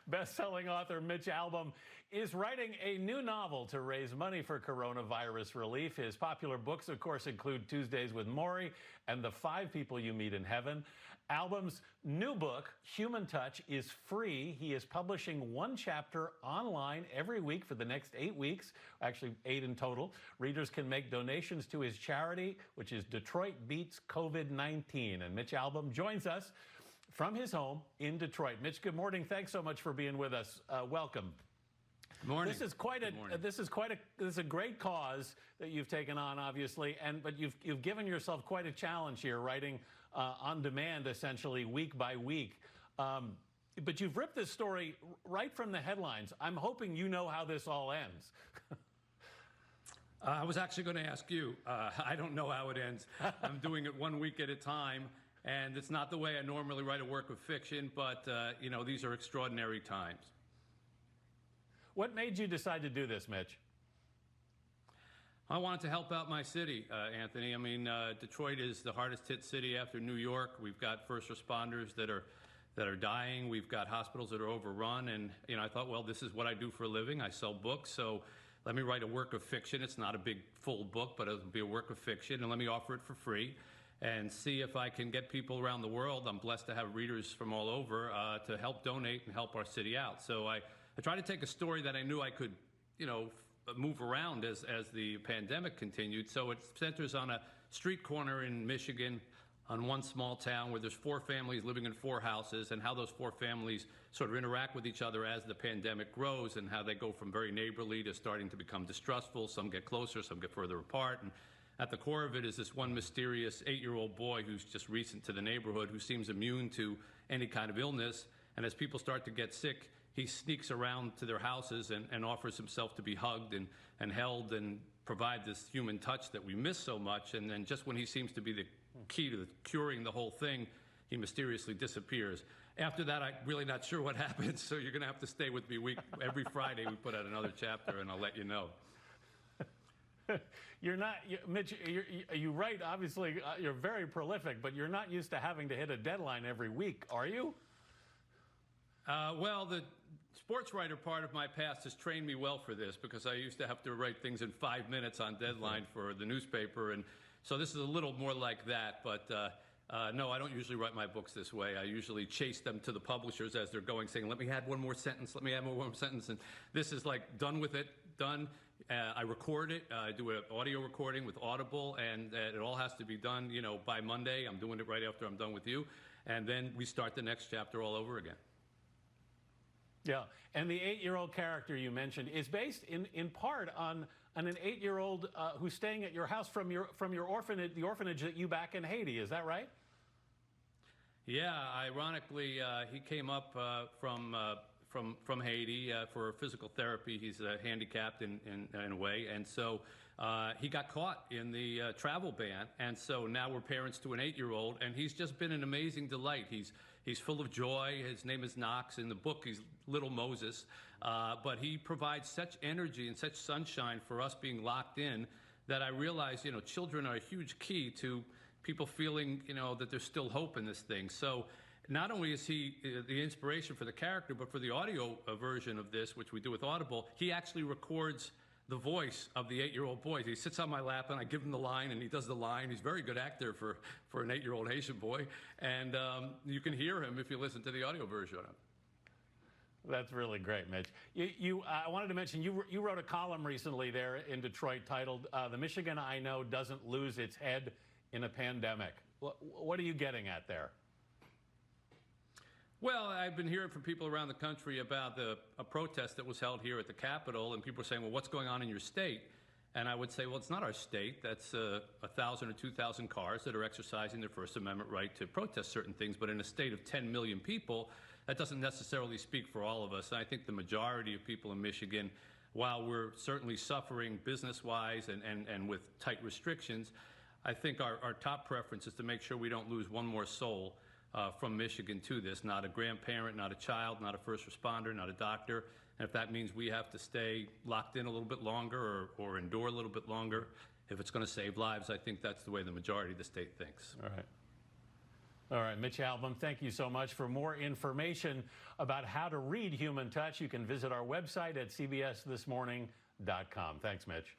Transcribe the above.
Best-selling author Mitch Albom is writing a new novel to raise money for coronavirus relief. His popular books, of course, include Tuesdays with Morrie and The 5 People You Meet in Heaven. Albom's new book, Human Touch, is free. He is publishing one chapter online every week for the next 8 weeks, actually 8 in total. Readers can make donations to his charity, which is Detroit Beats COVID-19. And Mitch Albom joins us from his home in Detroit. Mitch, good morning. Thanks so much for being with us. Welcome. Good morning. This is a great cause that you've taken on, obviously, but you've given yourself quite a challenge here, writing on demand, essentially week by week. But you've ripped this story right from the headlines. I'm hoping you know how this all ends. I was actually going to ask you. I don't know how it ends. I'm doing it 1 week at a time. And it's not the way I normally write a work of fiction, but, you know, these are extraordinary times. What made you decide to do this, Mitch? I wanted to help out my city, Anthony. I mean, Detroit is the hardest hit city after New York. We've got first responders that are dying. We've got hospitals that are overrun. And, you know, I thought, well, this is what I do for a living. I sell books. So let me write a work of fiction. It's not a big, full book, but it'll be a work of fiction. And let me offer it for free and see if I can get people around the world. I'm blessed to have readers from all over to help donate and help our city out. So I try to take a story that I knew I could, you know, move around as the pandemic continued. So it centers on a street corner in Michigan, on one small town where there's 4 families living in 4 houses, and how those 4 families sort of interact with each other as the pandemic grows, and how they go from very neighborly to starting to become distrustful. Some get closer, some get further apart. And at the core of it is this one mysterious 8-year-old boy who's just recent to the neighborhood, who seems immune to any kind of illness. And as people start to get sick, he sneaks around to their houses and offers himself to be hugged and held and provide this human touch that we miss so much. And then just when he seems to be the key to curing the whole thing, he mysteriously disappears. After that, I'm really not sure what happens, so you're going to have to stay with me. Every Friday we put out another chapter, and I'll let you know. You're not, Mitch, you write, obviously, you're very prolific, but you're not used to having to hit a deadline every week, are you? Well, the sports writer part of my past has trained me well for this, because I used to have to write things in 5 minutes on deadline for the newspaper, and so this is a little more like that. But no, I don't usually write my books this way. I usually chase them to the publishers as they're going, saying, let me add one more sentence, let me add one more sentence. And this is like done with it, done. I record it. I do an audio recording with Audible, and it all has to be done, you know, by Monday. I'm doing it right after I'm done with you. And then we start the next chapter all over again. Yeah, and the 8-year-old character you mentioned is based in part on an 8-year-old who's staying at your house from your orphanage, the orphanage that you back in Haiti. Is that right? Yeah, ironically, he came up from Haiti for physical therapy. He's handicapped in a way, and so he got caught in the travel ban, and so now we're parents to an 8-year-old, and he's just been an amazing delight. He's full of joy. His name is Knox. In the book, he's Little Moses, but he provides such energy and such sunshine for us being locked in that I realize, you know, children are a huge key to people feeling, you know, that there's still hope in this thing. So not only is he the inspiration for the character, but for the audio version of this, which we do with Audible, he actually records the voice of the 8-year-old boy. He sits on my lap, and I give him the line, and he does the line. He's a very good actor for an 8-year-old Haitian boy. And you can hear him if you listen to the audio version of it. That's really great, Mitch. I wanted to mention, you wrote a column recently there in Detroit titled, The Michigan I Know Doesn't Lose Its Head in a Pandemic. What are you getting at there? Well, I've been hearing from people around the country about a protest that was held here at the Capitol, and people are saying, well, what's going on in your state? And I would say, well, it's not our state. That's 1,000 or 2,000 cars that are exercising their First Amendment right to protest certain things. But in a state of 10 million people, that doesn't necessarily speak for all of us. And I think the majority of people in Michigan, while we're certainly suffering business-wise and with tight restrictions, I think our top preference is to make sure we don't lose one more soul from Michigan to this, not a grandparent, not a child, not a first responder, not a doctor. And if that means we have to stay locked in a little bit longer or endure a little bit longer, if it's going to save lives, I think that's the way the majority of the state thinks. All right. All right, Mitch Albom, thank you so much. For more information about how to read human touch, you can visit our website at cbsthismorning.com. Thanks, Mitch.